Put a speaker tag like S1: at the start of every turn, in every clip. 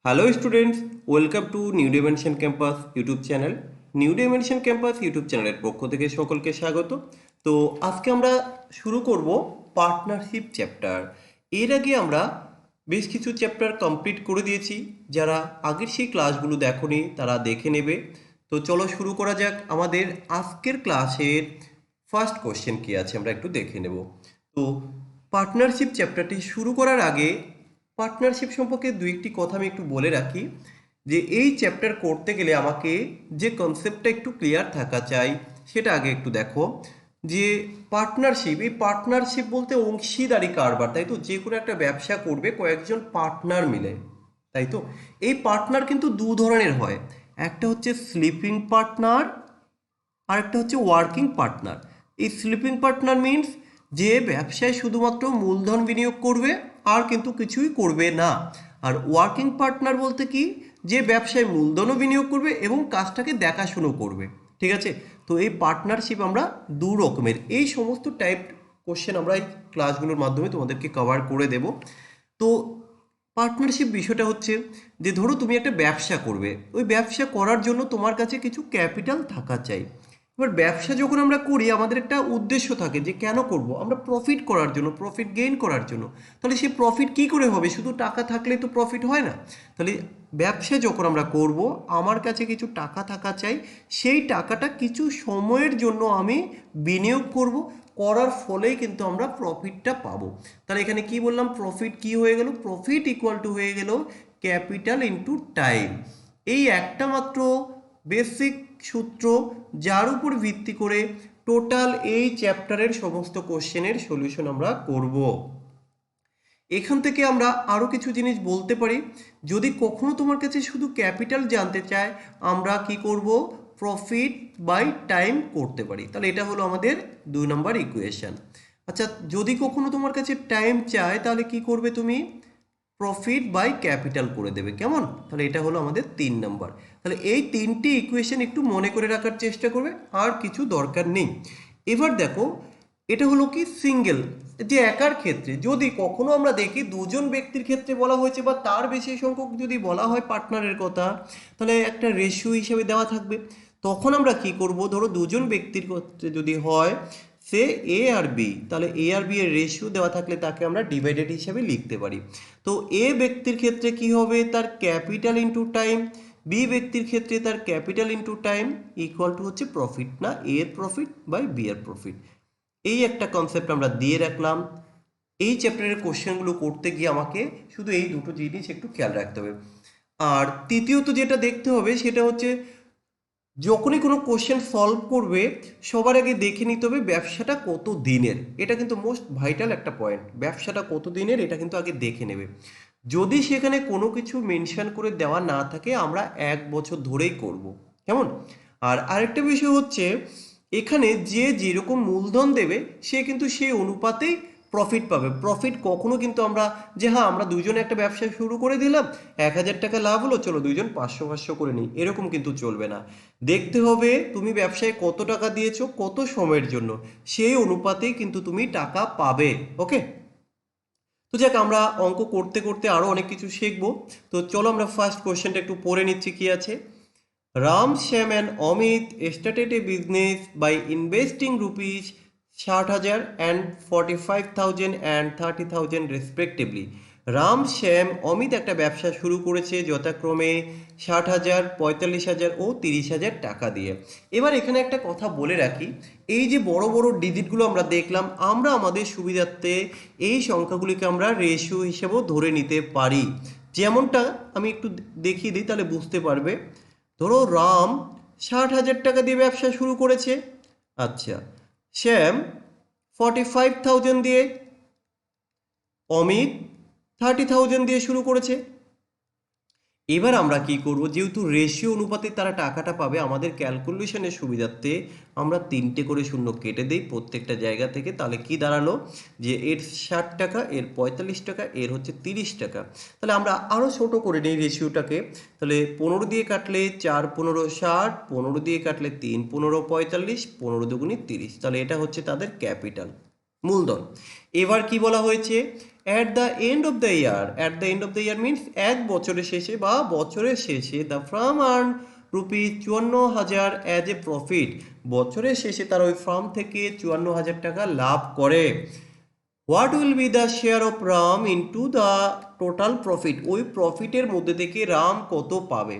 S1: Hello students, welcome to new dimension campus YouTube channel. New dimension campus YouTube চ্যানেলের পক্ষ থেকে সকলকে স্বাগত। তো আজকে আমরা শুরু করব পার্টনারশিপ চ্যাপ্টার। এর আগে আমরা বেশ কিছু চ্যাপ্টার কমপ্লিট করে দিয়েছি। যারা আগের সেই ক্লাসগুলো দেখোনি তারা দেখে নেবে। তো চলো শুরু করা যাক। আমাদের আজকের ক্লাসের ফার্স্ট কোশ্চেন কি আছে আমরা একটু দেখে নেব। তো পার্টনারশিপ চ্যাপ্টারটি শুরু করার আগে পার্টনারশিপ সম্পর্কে দুই একটি কথা আমি একটু বলে রাখি যে এই চ্যাপ্টার করতে গেলে আমাকে যে কনসেপ্টটা একটু ক্লিয়ার থাকা চাই সেটা আগে একটু দেখো। যে পার্টনারশিপ, এই পার্টনারশিপ বলতে অংশীদারি কারবার, তাই তো? যে কোনো একটা ব্যবসা করবে কয়েকজন পার্টনার মিলে, তাই তো? এই পার্টনার কিন্তু দু ধরনের হয়, একটা হচ্ছে স্লিপিং পার্টনার আর একটা হচ্ছে ওয়ার্কিং পার্টনার। এই স্লিপিং পার্টনার মিনস যে ব্যবসায় শুধুমাত্র মূলধন বিনিয়োগ করবে আর কিন্তু কিছুই করবে না। আর ওয়ার্কিং পার্টনার বলতে কি, যে ব্যবসায় মূলধনও বিনিয়োগ করবে এবং কাজটাকে দেখাশুনো করবে। ঠিক আছে? তো এই পার্টনারশিপ আমরা দু রকমের, এই সমস্ত টাইপ কোশ্চেন আমরা এই ক্লাসগুলোর মাধ্যমে তোমাদেরকে কভার করে দেব। তো পার্টনারশিপ বিষয়টা হচ্ছে যে ধরো তুমি একটা ব্যবসা করবে, ওই ব্যবসা করার জন্য তোমার কাছে কিছু ক্যাপিটাল থাকা চাই। এবার ব্যবসা যখন আমরা করি আমাদের একটা উদ্দেশ্য থাকে যে কেন করব, আমরা প্রফিট করার জন্য, প্রফিট গেইন করার জন্য। তাহলে সেই প্রফিট কি করে হবে? শুধু টাকা থাকলেই তো প্রফিট হয় না। তাহলে ব্যবসা যখন আমরা করব আমার কাছে কিছু টাকা থাকা চাই, সেই টাকাটা কিছু সময়ের জন্য আমি বিনিয়োগ করব, করার ফলেই কিন্তু আমরা প্রফিটটা পাবো। তাহলে এখানে কি বললাম, প্রফিট কি হয়ে গেল? প্রফিট ইকুয়াল টু হয়ে গেল ক্যাপিটাল ইনটু টাইম। এই একটা মাত্র বেসিক সূত্র, যার উপর ভিত্তি করে টোটাল এই চ্যাপ্টারের সমস্ত কোশ্চেনের সলিউশন আমরা করব। এখান থেকে আমরা আরও কিছু জিনিস বলতে পারি। যদি কখনো তোমার কাছে শুধু ক্যাপিটাল জানতে চায়, আমরা কি করব? প্রফিট বাই টাইম করতে পারি। তাহলে এটা হলো আমাদের 2 নম্বর ইকুয়েশন। আচ্ছা, যদি কখনো তোমার কাছে টাইম চায় তাহলে কি করবে তুমি? প্রফিট বাই ক্যাপিটাল করে দেবে। কেমন? তাহলে এটা হলো আমাদের 3 নম্বর। তাহলে এই তিনটি ইকুয়েশন একটু মনে করে রাখার চেষ্টা করবে, আর কিছু দরকার নেই। এবার দেখো, এটা হলো কি সিঙ্গেল, যে একার ক্ষেত্রে। যদি কখনো আমরা দেখি দুজন ব্যক্তির ক্ষেত্রে বলা হয়েছে বা তার বেশি সংখ্যক যদি বলা হয় পার্টনারের কথা, তাহলে একটা রেশিও হিসেবে দেওয়া থাকবে। তখন আমরা কি করব? ধরো দুজন ব্যক্তির ক্ষেত্রে যদি হয় সে এ আর বি, তাহলে এ আর বি এর রেশিও দেওয়া থাকলে তাকে আমরা ডিভাইডেড হিসেবে লিখতে পারি। তো এ ব্যক্তির ক্ষেত্রে কি হবে? তার ক্যাপিটাল ইনটু টাইম। বি ব্যক্তির ক্ষেত্রে তার capital into time equal to হচ্ছে প্রফিট, না এ এর প্রফিট বাই বি এর প্রফিট। এই একটা কনসেপ্ট আমরা দিয়ে রাখলাম। এই চ্যাপ্টারের কোশ্চেনগুলো করতে গিয়ে আমাকে শুধু এই দুটো জিনিস একটু খেয়াল রাখতে হবে। আর তৃতীয়ত যেটা দেখতে হবে সেটা হচ্ছে, যখনই কোনো কোশ্চেন সলভ করবে সবার আগে দেখে নিতে হবে ব্যবসাটা কত দিনের। এটা কিন্তু মোস্ট ভাইটাল একটা পয়েন্ট, ব্যবসাটা কত দিনের এটা কিন্তু আগে দেখে নেবে। যদি সেখানে কোনো কিছু মেনশন করে দেওয়া না থাকে আমরা 1 বছর ধরেই করব। কেমন? আর আরেকটা বিষয় হচ্ছে, এখানে যে যেরকম মূলধন দেবে সে কিন্তু সেই অনুপাতেই প্রফিট পাবে। প্রফিট কখনো কিন্তু আমরা যে হ্যাঁ আমরা দুজনে একটা ব্যবসা শুরু করে দিলাম, 1,000 টাকা লাভ হলো, চলো দুইজন 500-500 করে নিই, এরকম কিন্তু চলবে না। দেখতে হবে তুমি ব্যবসায় কত টাকা দিয়েছো, কত সময়ের জন্য, সেই অনুপাতেই কিন্তু তুমি টাকা পাবে। ওকে? তো যাক, আমরা অঙ্ক করতে করতে আরও অনেক কিছু শিখবো। তো চলো আমরা ফার্স্ট কোশ্চেনটা একটু পড়ে নিচ্ছি কি আছে। Ram, Shyam and Amit started a business by investing rupees 60,000 and 45,000 and 30,000 respectively. Ram, শ্যাম, অমিত একটা ব্যবসা শুরু করেছে যথাক্রমে 60,000, 45,000 ও 30,000 টাকা দিয়ে। এবার এখানে একটা কথা বলে রাখি, এই যে বড় বড় ডিজিটগুলো আমরা দেখলাম, আমরা আমাদের সুবিধার্থে এই সংখ্যাগুলিকে আমরা রেশিও হিসেবেও ধরে নিতে পারি। যেমনটা আমি একটু দেখিয়ে দিই তাহলে বুঝতে পারবে। ধরো রাম 60,000 টাকা দিয়ে ব্যবসা শুরু করেছে। আচ্ছা, শ্যাম 45,000 দিয়ে, অমিত 30,000 দিয়ে শুরু করেছে। এবার আমরা কি করব? যেহেতু রেশিও অনুপাতে তারা টাকাটা পাবে, আমাদের ক্যালকুলেশনের সুবিধার্থে আমরা 3টে করে শূন্য কেটে দিই প্রত্যেকটা জায়গা থেকে। তাহলে কি দাঁড়ালো? যে এর 60 টাকা, এর 45 টাকা, এর হচ্ছে 30 টাকা। তাহলে আমরা আরও ছোট করে নিই রেশিওটাকে। তাহলে 15 দিয়ে কাটলে 4 15 60, 15 দিয়ে কাটলে 3 15 45, 15 দুগুণে 30। তাহলে এটা হচ্ছে তাদের ক্যাপিটাল, মূলধন। এবার কি বলা হয়েছে? At the end of the year, at the end of the year means এক বছরের শেষে বা বছরের শেষে the farm earn rupees 54,000 as a profit, বছরের শেষে তারা ওই ফার্ম থেকে 54,000 টাকা লাভ করে। What will be the share of Ram into the total profit, ওই প্রফিটের মধ্যে থেকে রাম কত পাবে।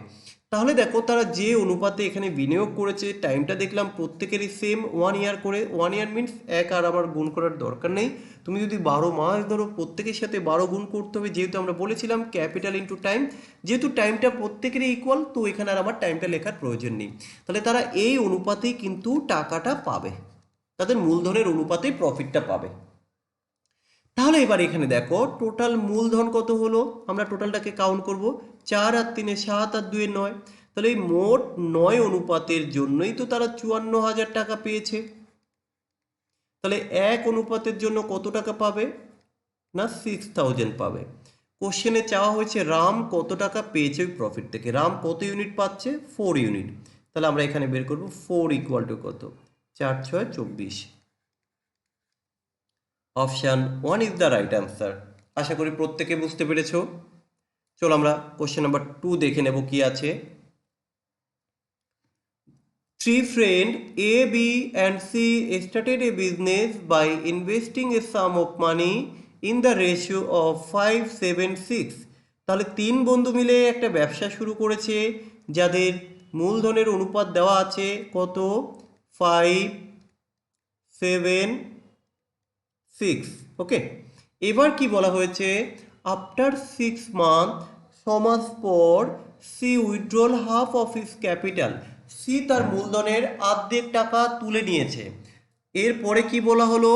S1: তাহলে দেখো তারা যে অনুপাতে এখানে বিনিয়োগ করেছে, টাইমটা দেখলাম প্রত্যেকেরই সেম 1 ইয়ার করে। 1 ইয়ার মিনস এক আর আমার গুণ করার দরকার নেই। তুমি যদি 12 মাস ধরো, প্রত্যেকের সাথে 12 গুণ করতে হবে, যেহেতু আমরা বলেছিলাম ক্যাপিটাল ইন্টু টাইম, যেহেতু টাইমটা প্রত্যেকেরই ইকুয়াল, তো এখানে আর আমার টাইমটা লেখার প্রয়োজন নেই। তাহলে তারা এই অনুপাতেই কিন্তু টাকাটা পাবে, তাদের মূলধনের অনুপাতেই প্রফিটটা পাবে। তাহলে এবার এখানে দেখো টোটাল মূলধন কত হলো, আমরা টোটালটাকে কাউন্ট করব। 4 আর 3 7 আর 2 9, তাহলে এই মোট 9 অনুপাতের জন্যই তো তারা 54,000 টাকা পেয়েছে। তাহলে এক অনুপাতের জন্য কত টাকা পাবে না 6,000 পাবে। কোশ্চেনে চাওয়া হয়েছে রাম কত টাকা পেয়েছে ওই প্রফিট থেকে, রাম কত ইউনিট পাচ্ছে 4 ইউনিট। তাহলে আমরা এখানে বের করব 4 ইকুয়াল টু কত 4 6 24। Option 1 is the right answer. আশা করি প্রত্যেকে বুঝতে পেরেছো। চলো আমরা কোশ্চেন নাম্বার 2 দেখে নেব কি আছে। Three friends A, B and C started a business by investing a sum of money in the ratio of 5-7-6। তাহলে 3 বন্ধু মিলে একটা ব্যবসা শুরু করেছে যাদের মূলধনের অনুপাত দেওয়া আছে কত 5-7-6। ওকে, এবার কি বলা হয়েছে আফটার 6 মান্থ, 6 মাস পর C withdrawal half of his capital, C তার মূলধনের অর্ধেক টাকা তুলে নিয়েছে। এরপরে কি বলা হলো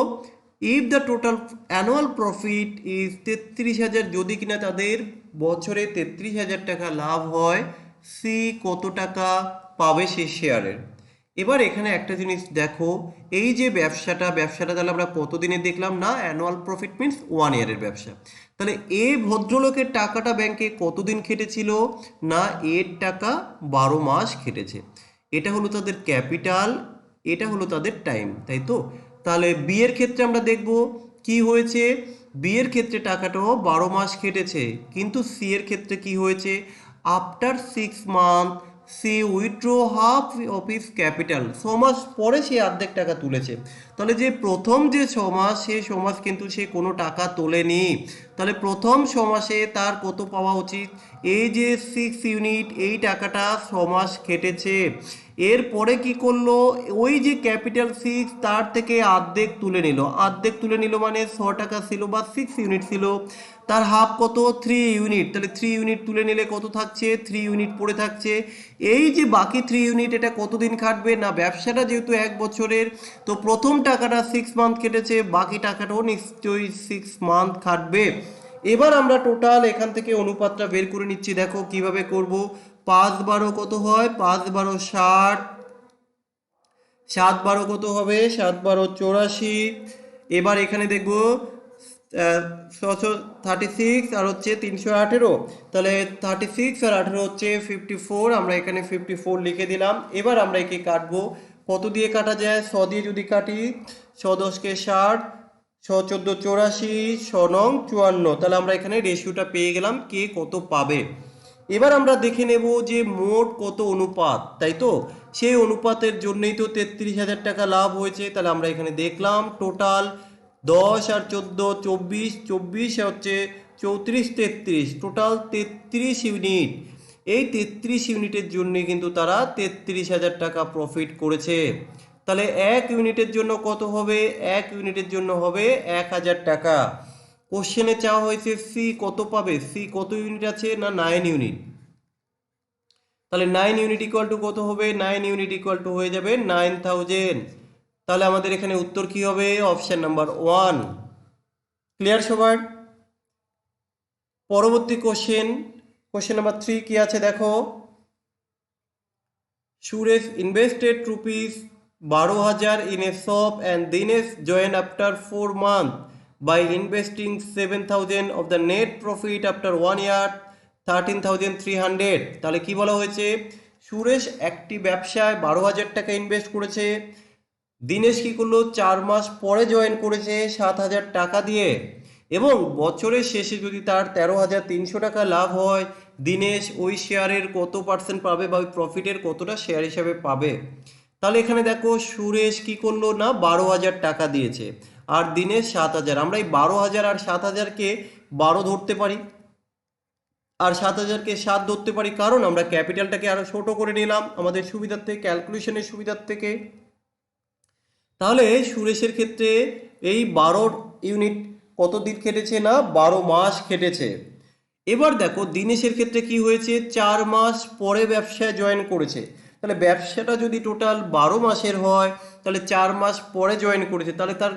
S1: if the total annual profit is 33,000, যদি কিনা তাদের বছরে 33,000 টাকা লাভ হয়, সি কত টাকা পাবে সে শেয়ারের। এবার এখানে একটা জিনিস দেখো, এই যে ব্যবসাটা তাহলে আমরা কতদিনে দেখলাম না অ্যানুয়াল প্রফিট মিনস 1 ইয়ারের ব্যবসা। তাহলে এ ভদ্রলোকের টাকাটা ব্যাংকে কতদিন খেটেছিল না এর টাকা 12 মাস খেটেছে। এটা হলো তাদের ক্যাপিটাল, এটা হলো তাদের টাইম, তাই তো। তাহলে বি এর ক্ষেত্রে আমরা দেখব কি হয়েছে, বি এর ক্ষেত্রে টাকাটাও 12 মাস খেটেছে, কিন্তু সি এর ক্ষেত্রে কি হয়েছে after 6 month C withdraw half of his capital, 6 মাস পরে সে অর্ধেক টাকা তুলেছে। তাহলে যে প্রথম যে 6 মাস, সেই 6 মাস কিন্তু সে কোনো টাকা তোলেনি। তাহলে প্রথম 6 মাসে তার কত পাওয়া উচিত, এই যে 6 ইউনিট এই টাকাটা 6 মাস খেটেছে। এরপরে কি করলো ওই যে ক্যাপিটাল 6 তার থেকে অর্ধেক তুলে নিল, অর্ধেক তুলে নিল মানে 100 টাকা ছিল বা 6 ইউনিট ছিল, তার হাফ কত 3 ইউনিট। তাহলে 3 ইউনিট তুলে নিলে কত থাকছে 3 ইউনিট পড়ে থাকছে। এই যে বাকি 3 ইউনিট এটা কতদিন খাটবে না, ব্যবসাটা যেহেতু 1 বছরের, তো প্রথম টাকাটা 6 মান্থ কেটেছে, বাকি টাকাটাও নিশ্চয়ই 6 মান্থ খাটবে। এবার আমরা টোটাল এখান থেকে অনুপাতটা বের করে নিচ্ছি, দেখো কিভাবে করব। 5 12 কত হয় 5 12 60, 7 12 কত হবে 7 12 84। এবার এখানে দেখব 36 আর হচ্ছে 318, তাহলে 36 আর 18 হচ্ছে 54, আমরা এখানে 54 লিখে দিলাম। এবার আমরা একে কাটবো, কত দিয়ে কাটা যায় 100 দিয়ে যদি কাটি, 100 10 কে 60, 100 14 84, 100 9 54, তাহলে আমরা এখানে রেশিওটা পেয়ে গেলাম কে কত পাবে। এবার আমরা দেখে নেব যে মোট কত অনুপাত, তাই তো সেই অনুপাতের জন্যই তো 33,000 টাকা লাভ হয়েছে। তাহলে আমরা এখানে দেখলাম টোটাল 10 আর 14 24, 24 হচ্ছে 34 33, টোটাল 33 ইউনিট। এই 33 ইউনিটের জন্য কিন্তু তারা 33,000 টাকা প্রফিট করেছে। তাহলে 1 ইউনিটের জন্য কত হবে 1 ইউনিটের জন্য হবে 1,000 টাকা। কোশ্চেনে চাওয়া হয়েছে সি কত পাবে, সি কত ইউনিট আছে না 9 ইউনিট। তাহলে 9 ইউনিট ইকুয়াল টু কত হবে 9 ইউনিট ইকুয়াল টু হয়ে যাবে 9,000। তাহলে আমাদের এখানে উত্তর কি হবে অপশন নাম্বার 1। ক্লিয়ার সবার। পরবর্তী কোশ্চেন নাম্বার 3 কি আছে দেখো, Suresh invested rupees 12,000 in a shop and Dinesh joined after 4 months by investing 7,000 of the net profit after 1 year 13,300। তাহলে কি বলা হয়েছে সুরেশ একটি ব্যবসায় 12,000 টাকা ইনভেস্ট করেছে, দীনেশ কি করলো 4 মাস পরে জয়েন করেছে 7,000 টাকা দিয়ে। এবং বছরের শেষে যদি তার 13,300 টাকা লাভ হয়, দিনেশ ওই শেয়ারের কত পার্সেন্ট পাবে বা ওই প্রফিটের কতটা শেয়ার হিসাবে পাবে। তাহলে এখানে দেখো সুরেশ কি করলো না 12,000 টাকা দিয়েছে আর দিনেশ 7,000। আমরা এই 12,000 আর 7,000কে 12 ধরতে পারি আর 7,000কে 7 ধরতে পারি, কারণ আমরা ক্যাপিটালটাকে আরো ছোট করে নিলাম আমাদের সুবিধার্থে, ক্যালকুলেশনের সুবিধার থেকে। তাহলে সুরেশের ক্ষেত্রে এই 12 ইউনিট কত দিন খেটেছে না 12 মাস খেটেছে। এবার দেখো দিনেশের ক্ষেত্রে কি হয়েছে, 4 মাস পরে ব্যবসায় জয়েন করেছে। তাহলে ব্যবসাটা যদি টোটাল 12 মাসের হয় তাহলে 4 মাস পরে জয়েন করেছে, তাহলে তার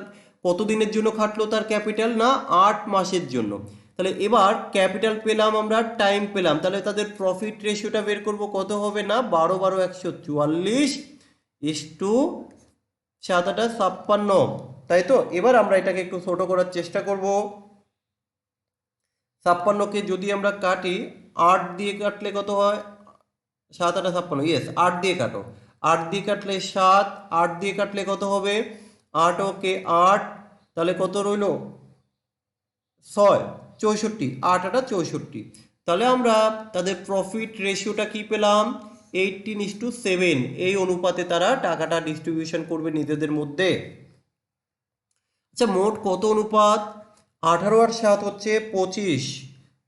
S1: কত দিনের জন্য খাটলো তার ক্যাপিটাল না 8 মাসের জন্য। তাহলে এবার ক্যাপিটাল পেলাম আমরা, টাইম পেলাম, তাহলে তাদের প্রফিট রেশিওটা বের করব, কত হবে না 12 12 144 ইস্টু 7 8 56, তাই তো। এবার আমরা এটাকে একটু ছোট করার চেষ্টা করব। 56কে যদি আমরা কাটি 8 দিয়ে কাটলে কত হয়, 7 8 56, ইয়েস 8 দিয়ে কাটো, 8 দিয়ে কাটলে 7, 8 দিয়ে কাটলে কত হবে 8 ওকে 8, তাহলে কত রইল 6 64, 8 8 64। তাহলে আমরা তাদের প্রফিট রেশিওটা কি পেলাম 18:7, এই অনুপাতে তারা টাকাটা ডিস্ট্রিবিউশন করবে নিজেদের মধ্যে। আচ্ছা মোট কত অনুপাত, 18 আর 7 হচ্ছে 25,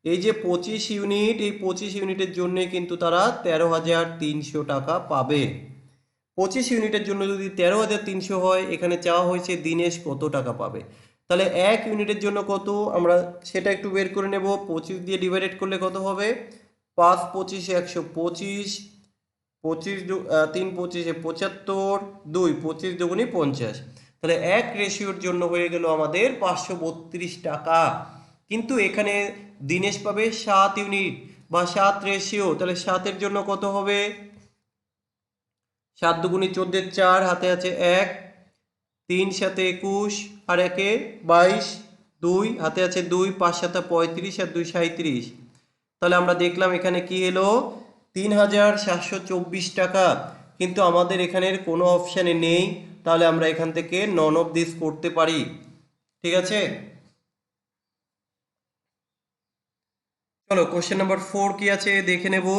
S1: এই যে 25 ইউনিট, এই 25 ইউনিটের জন্য কিন্তু তারা 13,300 টাকা পাবে। 25 ইউনিটের জন্য যদি 13,300 হয়, এখানে চাওয়া হয়েছে দিনেশ কত টাকা পাবে। তাহলে 1 ইউনিটের জন্য কত আমরা সেটা একটু বের করে নেব। 25 দিয়ে ডিভাইডেড করলে কত হবে, 5 25 125, 25 3 25 75, 2 25 দুগুণী 50। তাহলে 1 রেশিওর জন্য হয়ে গেল আমাদের 532 টাকা। কিন্তু এখানে দিনেশ পাবে 7 ইউনিট বা 7 রেশিও, তাহলে 7-এর জন্য কত হবে, 7 দুগুণী 14, 4 হাতে আছে 1, 3 7 21 আর 1 22, 2 হাতে আছে 2, 5 7 35 আর 2 37। তাহলে আমরা দেখলাম এখানে কি এলো 3,724 টাকা, কিন্তু আমাদের এখানের কোনো অপশানে নেই, তাহলে আমরা এখান থেকে নন অফ দিস করতে পারি। ঠিক আছে, চলো কোশ্চেন নাম্বার 4 কি আছে দেখে নেব।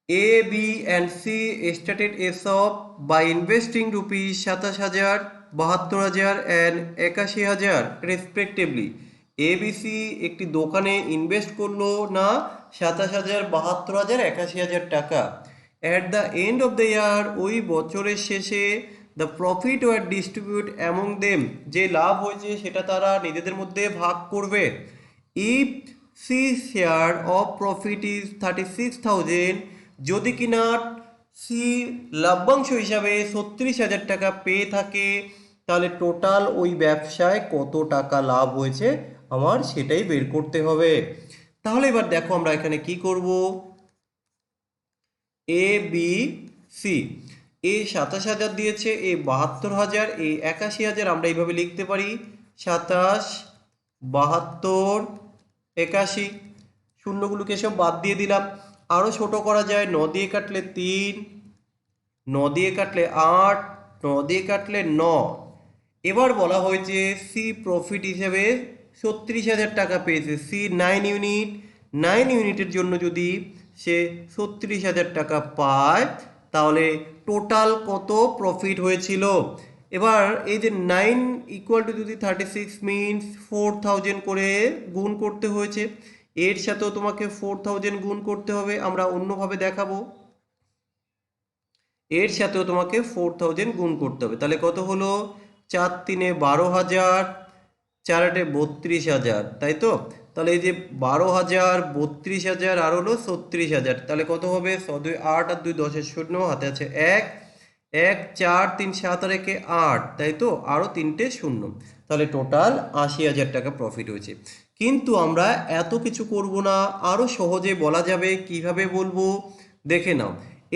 S1: A, B and C started a shop by investing rupees 27,000, 72,000 and 81,000 respectively. ABC একটি দোকানে ইনভেস্ট করলো না 27,000, 72,000, 81,000 টাকা। At the end of the year, ওই বছরের শেষে the profit were distribute among them, যে লাভ হয়েছে সেটা তারা নিজেদের মধ্যে ভাগ করবে। If C share of profit is 36,000, যদি কিনা সি লভ্যাংশ হিসাবে 36,000 টাকা পেয়ে থাকে, তাহলে টোটাল ওই ব্যবসায় কত টাকা লাভ হয়েছে আমার সেটাই বের করতে হবে। তাহলে এবার দেখো আমরা এখানে কি করব, এ বি সি, এ 27,000 দিয়েছে, এ 72,000, এ 81,000, আমরা এইভাবে লিখতে পারি 27 72 81, শূন্যগুলোকে সব বাদ দিয়ে দিলাম। আরও ছোট করা যায়, 9 দিয়ে কাটলে 3, 9 দিয়ে কাটলে 8, 9 দিয়ে কাটলে 9। এবার বলা হয়েছে সি প্রফিট হিসেবে 36,000 টাকা পেয়েছে, সি 9 ইউনিট, 9 ইউনিটের জন্য যদি সে 36,000 টাকা পায় তাহলে টোটাল কত প্রফিট হয়েছিল। এবার এই যে 9 ইকুয়াল টু যদি 36 মিনস 4,000 করে গুণ করতে হয়েছে, এর সাথেও তোমাকে 4,000 গুণ করতে হবে, আমরা অন্যভাবে দেখাবো, এর সাথেও তোমাকে 4,000 গুণ করতে হবে। তাহলে কত হলো, 4 3 12,000, 4 8 32,000, তাই তো। তাহলে এই যে 12,000, 32,000 আর হলো 36,000, তাহলে কত হবে 2 8 আর 2 10 শূন্য, হাতে আছে 1 1 4 3 7 আর 1 8, তাই তো, আরও 3টে শূন্য, তাহলে টোটাল 80,000 টাকা প্রফিট হয়েছে। কিন্তু আমরা এত কিছু করব না, আরও সহজে বলা যাবে, কিভাবে বলবো দেখে নাও।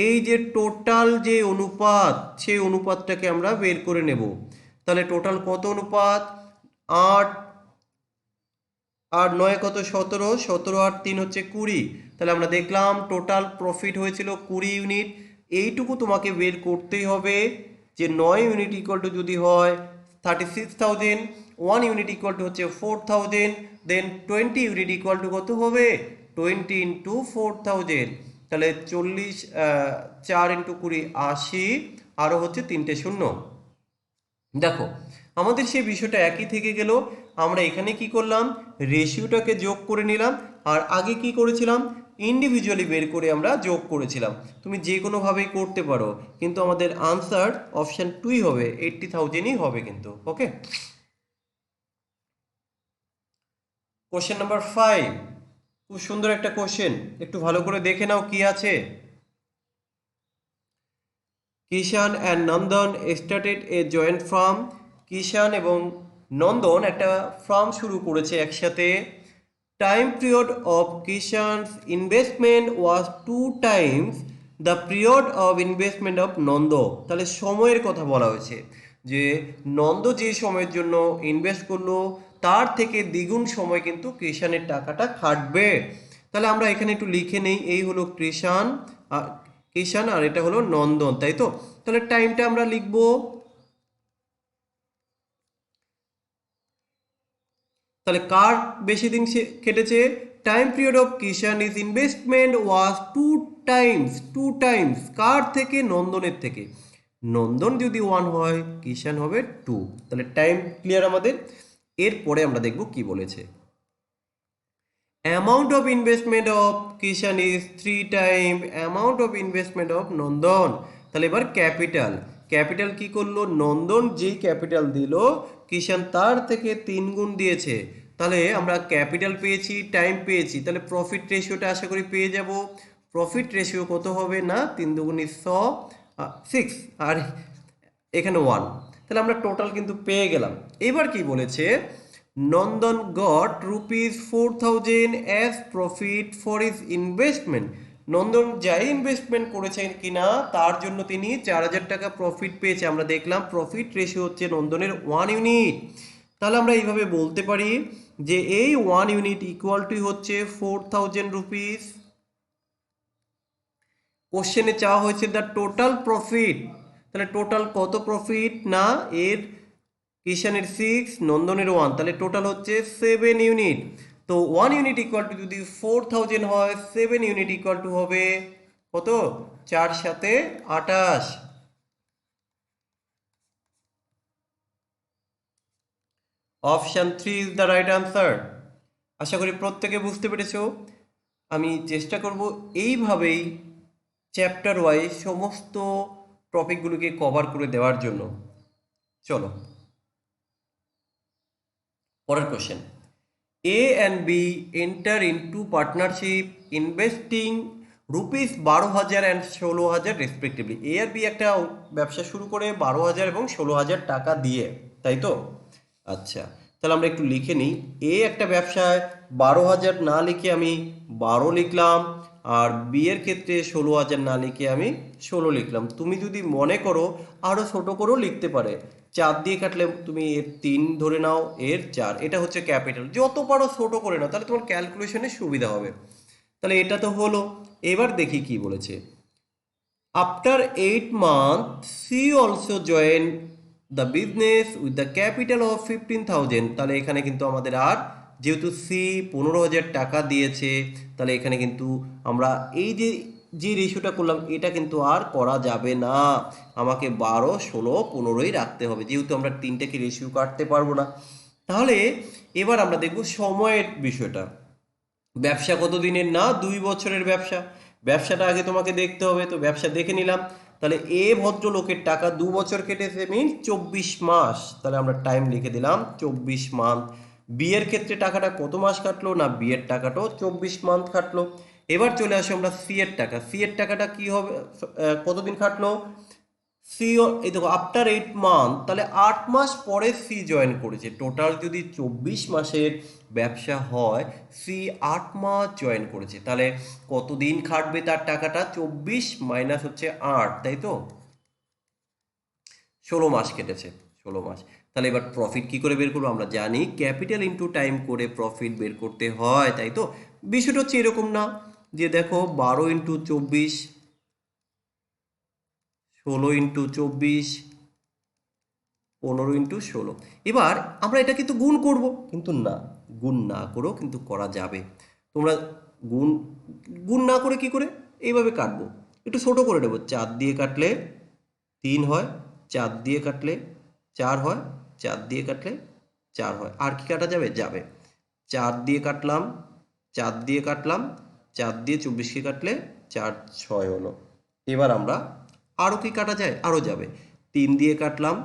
S1: এই যে টোটাল যে অনুপাত, সেই অনুপাতটাকে আমরা বের করে নেব। তাহলে টোটাল কত অনুপাত, 8 আর 9 কত 17, 17 আর 3 হচ্ছে 20, তাহলে আমরা দেখলাম টোটাল প্রফিট হয়েছিল 20 ইউনিট। এইটুকু তোমাকে বের করতেই হবে যে 9 ইউনিট ইকুয়াল টু যদি হয় 36,000, 1 ইউনিট ইকুয়াল টু হচ্ছে 4000, দেন 20 ইউনিট ইকুয়াল টু কত হবে 20 ইন্টু 4000, তাহলে 40 4 ইন্টু 20 80, আরও হচ্ছে 3টে শূন্য। দেখো আমাদের সেই বিষয়টা একই থেকে গেল। আমরা এখানে কি করলাম, রেশিওটাকে যোগ করে নিলাম, আর আগে কি করেছিলাম, ইন্ডিভিজুয়ালি বের করে আমরা যোগ করেছিলাম। তুমি যে কোনোভাবেই করতে পারো, কিন্তু আমাদের আনসার অপশান 2ই হবে, 80,000ই হবে কিন্তু। ওকে, কোশ্চেন নাম্বার 5, খুব সুন্দর একটা কোশ্চেন, একটু ভালো করে দেখে নাও কি আছে। Kishan and Nandan started a joint firm. Kishan এবং নন্দন একটা ফার্ম শুরু করেছে একসাথে। Time period of Kishan's investment was 2 times the period of investment of Nanda. তাহলে সময়ের কথা বলা হয়েছে যে নন্দ যে সময়ের জন্য ইনভেস্ট করলো তার থেকে দ্বিগুণ সময় কিন্তু কিষানের টাকাটা খাটবে। তাহলে আমরা এখানে একটু লিখে নেই, এই হলো কিষান আর এটা হলো নন্দন, তাই তো। তাহলে টাইমটা আমরা লিখব, তাহলে কার বেশি দিন কেটেছে, time period of Kishan is investment was 2 times কার থেকে, নন্দনের থেকে। নন্দন যদি 1 হয় কিষান হবে 2, তাহলে টাইম ক্লিয়ার আমাদের। এরপরে আমরা দেখব কি বলেছে, amount of investment of Kishan is 3 time amount of investment of Nandan. তাহলে এবার ক্যাপিটাল কি করলো, নন্দন যেই ক্যাপিটাল দিল কিষান তার থেকে 3 গুণ দিয়েছে। তাহলে আমরা ক্যাপিটাল পেয়েছি, টাইম পেয়েছি, তাহলে প্রফিট রেশিওটা আশা করি পেয়ে যাব। প্রফিট রেশিও কত হবে না, 3 দুগুণে 6, আর এখানে 1, তাহলে আমরা টোটাল কিন্তু পেয়ে গেলাম। এবার কি বলেছে, Nandan got ₹4,000 as profit for his investment. Nandan যাই ইনভেস্টমেন্ট করেছেন কিনা তার জন্য তিনি 4,000 টাকা প্রফিট পেয়েছে। আমরা দেখলাম প্রফিট রেশিও হচ্ছে নন্দনের 1 ইউনিট। তাহলে আমরা এইভাবে বলতে পারি যে এই 1 ইউনিট ইকুয়াল টু হচ্ছে 4,000 রুপিস। কোশ্চেনে চাওয়া হয়েছে দ্য টোটাল প্রফিট, তাহলে টোটাল কত প্রফিট না, এর কিষানের 6, নন্দনের 1, তাহলে টোটাল হচ্ছে 7 ইউনিট। তো 1 ইউনিট ইকুয়াল টু যদি 4,000 হয়, 7 ইউনিট ইকুয়াল টু হবে কত, 4 সাথে 28। Option 3 is the right answer. আশা করি প্রত্যেকে বুঝতে পেরেছো। আমি চেষ্টা করব এইভাবেই চ্যাপ্টার ওয়াইজ সমস্ত টপিকগুলোকে কভার করে দেওয়ার জন্য। চলো পরের question, A and B enter into partnership investing ₹12,000 and 16,000 respectively. A আর বি একটা ব্যবসা শুরু করে 12,000 এবং 16,000 টাকা দিয়ে, তাই তো। আচ্ছা, তাহলে আমরা একটু লিখে নিই। এ একটা ব্যবসায় 12,000 না লিখে আমি 12 লিখলাম, আর বি এর ক্ষেত্রে 16,000 না লিখে আমি 16 লিখলাম। তুমি যদি মনে করো আরও ছোট করেও লিখতে পারে, 4 দিয়ে কাটলে তুমি এর 3 ধরে নাও, এর 4, এটা হচ্ছে ক্যাপিটাল। যত পারো ছোট করে নাও, তাহলে তোমার ক্যালকুলেশনে সুবিধা হবে। তাহলে এটা তো হলো। এবার দেখি কি বলেছে, after 8 month C also join the business with the capital of 15,000। তাহলে এখানে কিন্তু আমাদের আর যেহেতু সি 15,000 টাকা দিয়েছে, তাহলে এখানে কিন্তু আমরা এই যে রেশিওটা করলাম এটা কিন্তু আর করা যাবে না, আমাকে 12, 16, 15ই রাখতে হবে, যেহেতু আমরা 3টাকে রেশিও কাটতে পারবো না। তাহলে এবার আমরা দেখব সময়ের বিষয়টা। ব্যবসা কত দিনের না, 2 বছরের ব্যবসা। ব্যবসাটা আগে তোমাকে দেখতে হবে, তো ব্যবসা দেখে নিলাম। তাহলে এ ভদ্রলোকের টাকা 2 বছর কেটেছে, মিনস 24 মাস। তাহলে আমরা টাইম লিখে দিলাম 24 মান্থ। বি এর ক্ষেত্রে টাকাটা কত মাস কাটলো না, বি এর টাকাটাও 24 মান্থ কাটলো। এবার চলে আসি আমরা সি এর টাকা। সি এর টাকাটা কি হবে, কতদিন খাটলো, সি, এই দেখো আফটার 8 মান্থ, তাহলে 8 মাস পরে সি জয়েন করেছে। টোটাল যদি 24 মাসের ব্যবসা হয়, সি 8 মাস জয়েন করেছে, তাহলে কতদিন খাটবে তার টাকাটা, 24 মাইনাস হচ্ছে 8, তাই তো 16 মাস কেটেছে, 16 মাস। তাহলে এবার প্রফিট কি করে বের করবো, আমরা জানি ক্যাপিটাল ইনটু টাইম করে প্রফিট বের করতে হয়, তাই তো। বিষয়টা হচ্ছে এরকম না যে দেখো 12 ইন্টু 24, 16 ইন্টু 24, 15 × 16। এবার আমরা এটা কিন্তু গুণ করব, কিন্তু না, গুণ না করেও কিন্তু করা যাবে। তোমরা গুণ গুণ না করে কি করে এইভাবে কাটবো, একটু ছোট করে নেবো। 4 দিয়ে কাটলে 3 হয়, 4 দিয়ে কাটলে 4 হয়, 4 দিয়ে কাটলে 4 হয়। আর কি কাটা যাবে? যাবে। 4 দিয়ে কাটলাম, 4 দিয়ে কাটলাম, 4 দিয়ে 24কে কাটলে 4 6 হলো। এবার আমরা আরও কি কাটা যায়? আরও যাবে। 3 দিয়ে কাটলাম,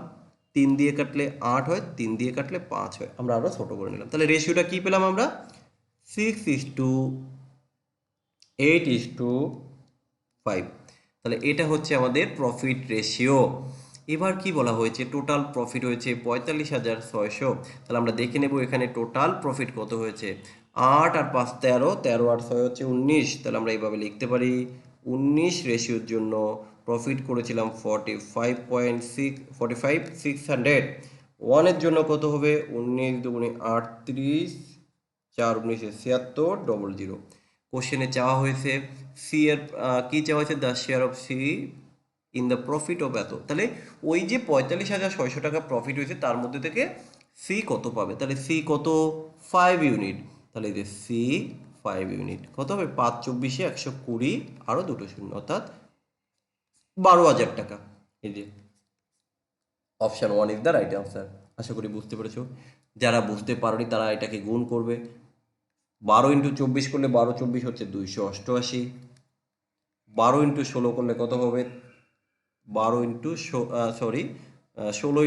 S1: 3 দিয়ে কাটলে 8 হয়, 3 দিয়ে কাটলে 5 হয়। আমরা আরও ছোট করে নিলাম। তাহলে রেশিওটা কি পেলাম আমরা? 6:8:5। তাহলে এটা হচ্ছে আমাদের প্রফিট রেশিও। এবার কি বলা হয়েছে? টোটাল প্রফিট হয়েছে 45,600। তাহলে আমরা দেখে নেব এখানে টোটাল প্রফিট কত হয়েছে। 8 আর 5 13, 13 আর 6 হচ্ছে 19। তাহলে আমরা এইভাবে লিখতে পারি 19 রেশিওর জন্য প্রফিট করেছিলাম 45,600। 1-এর জন্য কত হবে? 19 দুগুণে 38, 4 19 76, 00। কোশ্চেনে চাওয়া হয়েছে সি এর কি চাওয়া হয়েছে? The share of C in the profit of এত। তাহলে ওই যে 45,600 টাকা প্রফিট হয়েছে তার মধ্যে থেকে সি কত পাবে? তাহলে সি কত? 5 ইউনিট। তাহলে এই যে সি 5 ইউনিট কত হবে? 5 24 120 আরও দুটো শূন্য, অর্থাৎ 12,000 টাকা। এই যে option 1 is the right answer. আশা করি বুঝতে পেরেছো। যারা বুঝতে পারোনি তারা এটাকে গুণ করবে। 12 × 24 করলে 12 24 হচ্ছে 288। 12 × 16 করলে কত হবে? 16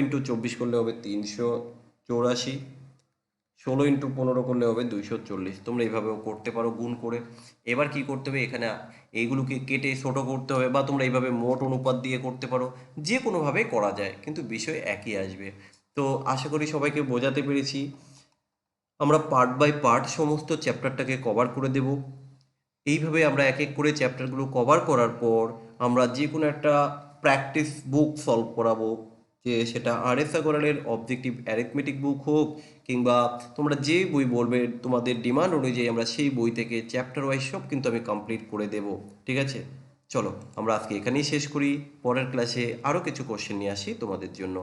S1: × 24 করলে হবে 384। 16 × 15 করলে হবে 240। তোমরা এইভাবেও করতে পারো গুণ করে। এবার কি করতে হবে? এখানে এইগুলোকে কেটে ছোট করতে হবে, বা তোমরা এইভাবে মোট অনুপাত দিয়ে করতে পারো। যে কোনোভাবেই করা যায়, কিন্তু বিষয় একই আসবে। তো আশা করি সবাইকে বোঝাতে পেরেছি। আমরা পার্ট বাই পার্ট সমস্ত চ্যাপ্টারটাকে কভার করে দেব। এইভাবে আমরা এক এক করে চ্যাপ্টারগুলো কভার করার পর আমরা যে কোনো একটা প্র্যাকটিস বুক সলভ করাবো, যে সেটা আর.এস. আগরওয়ালের অবজেক্টিভ অ্যারিথমেটিক বুক হোক, কিংবা তোমরা যে বই বলবে তোমাদের ডিমান্ড অনুযায়ী আমরা সেই বই থেকে চ্যাপ্টার ওয়াইজ সব কিন্তু আমি কমপ্লিট করে দেব। ঠিক আছে, চলো আমরা আজকে এখানেই শেষ করি। পরের ক্লাসে আরও কিছু কোশ্চেন নিয়ে আসি তোমাদের জন্য।